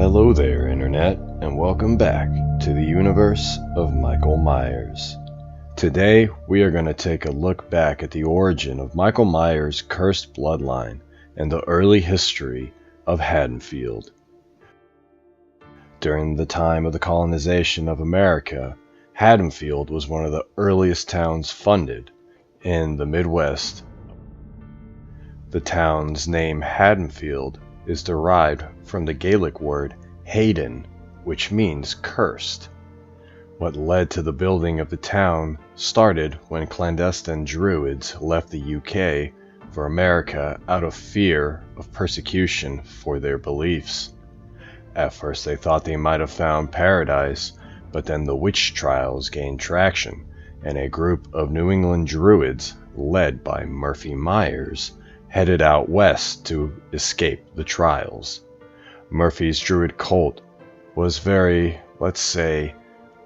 Hello there, Internet, and welcome back to the universe of Michael Myers. Today, we are going to take a look back at the origin of Michael Myers' cursed bloodline and the early history of Haddonfield. During the time of the colonization of America, Haddonfield was one of the earliest towns funded in the Midwest. The town's name Haddonfield is derived from the Gaelic word Haden, which means cursed. What led to the building of the town started when clandestine Druids left the UK for America out of fear of persecution for their beliefs. At first they thought they might have found paradise, but then the witch trials gained traction, and a group of New England Druids, led by Murphy Myers, headed out west to escape the trials. Murphy's Druid cult was very, let's say,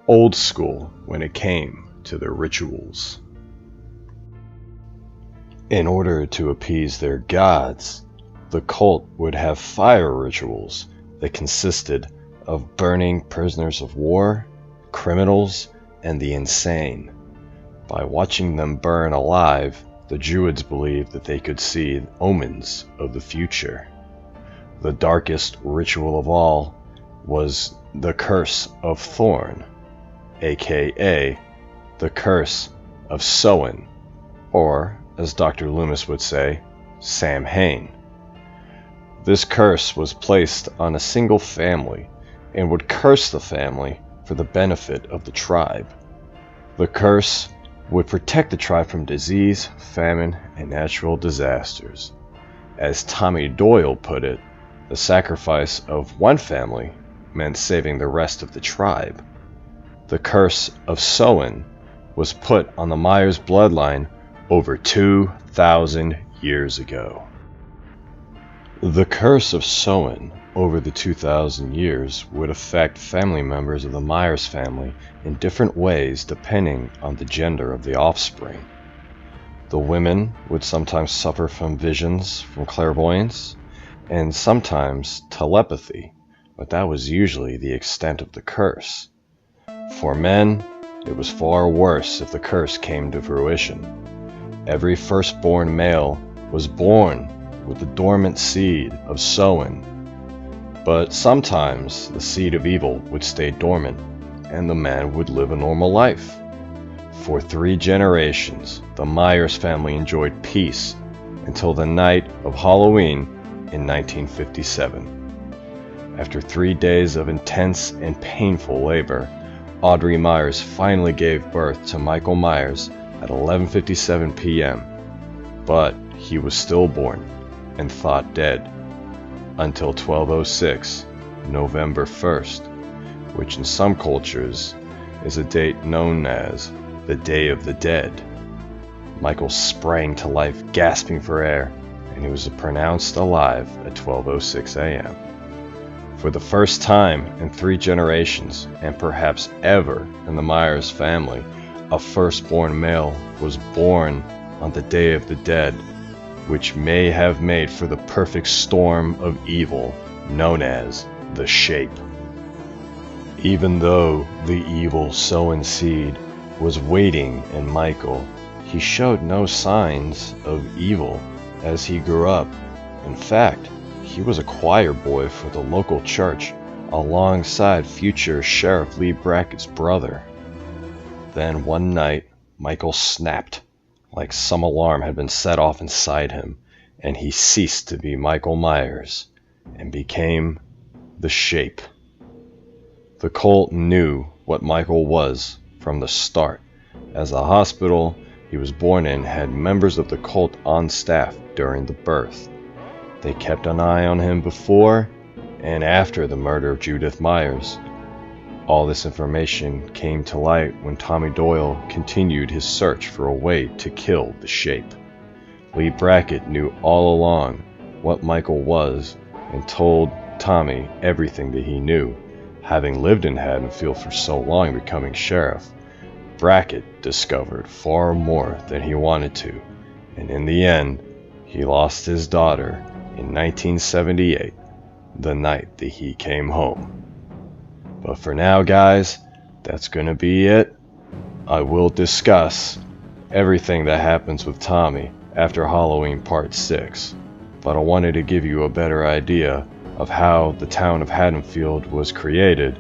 old school when it came to their rituals. In order to appease their gods, the cult would have fire rituals that consisted of burning prisoners of war, criminals, and the insane. By watching them burn alive, the Druids believed that they could see omens of the future. The darkest ritual of all was the Curse of Thorn, aka the Curse of Samhain, or, as Dr. Loomis would say, Samhain. This curse was placed on a single family and would curse the family for the benefit of the tribe. The curse would protect the tribe from disease, famine, and natural disasters. As Tommy Doyle put it, the sacrifice of one family meant saving the rest of the tribe. The Curse of Samhain was put on the Myers bloodline over 2,000 years ago. The Curse of Samhain over the 2,000 years would affect family members of the Myers family in different ways depending on the gender of the offspring. The women would sometimes suffer from visions from clairvoyance, and sometimes telepathy, but that was usually the extent of the curse. For men, it was far worse if the curse came to fruition. Every firstborn male was born with the dormant seed of Samhain, but sometimes the seed of evil would stay dormant, and the man would live a normal life. For 3 generations, the Myers family enjoyed peace until the night of Halloween in 1957. After 3 days of intense and painful labor, Audrey Myers finally gave birth to Michael Myers at 11:57 p.m., but he was stillborn and thought dead until 12:06, November 1st, which in some cultures is a date known as the Day of the Dead. Michael sprang to life gasping for air, and he was pronounced alive at 12:06 a.m. For the first time in 3 generations, and perhaps ever in the Myers family, a firstborn male was born on the Day of the Dead, which may have made for the perfect storm of evil known as the Shape. Even though the evil sown seed was waiting in Michael, he showed no signs of evil as he grew up. In fact, he was a choir boy for the local church alongside future Sheriff Lee Brackett's brother. Then one night, Michael snapped, like some alarm had been set off inside him, and he ceased to be Michael Myers and became the Shape. The cult knew what Michael was from the start, as the hospital he was born in had members of the cult on staff during the birth. They kept an eye on him before and after the murder of Judith Myers. All this information came to light when Tommy Doyle continued his search for a way to kill the Shape. Lee Brackett knew all along what Michael was and told Tommy everything that he knew. Having lived in Haddonfield for so long becoming sheriff, Brackett discovered far more than he wanted to, and in the end, he lost his daughter in 1978, the night that he came home. But for now, guys, that's gonna be it. I will discuss everything that happens with Tommy after Halloween Part 6, but I wanted to give you a better idea of how the town of Haddonfield was created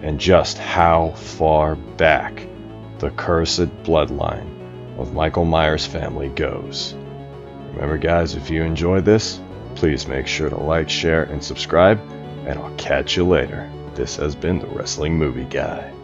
and just how far back the cursed bloodline of Michael Myers' family goes. Remember, guys, if you enjoyed this, please make sure to like, share, and subscribe, and I'll catch you later. This has been the Wrestling Movie Guy.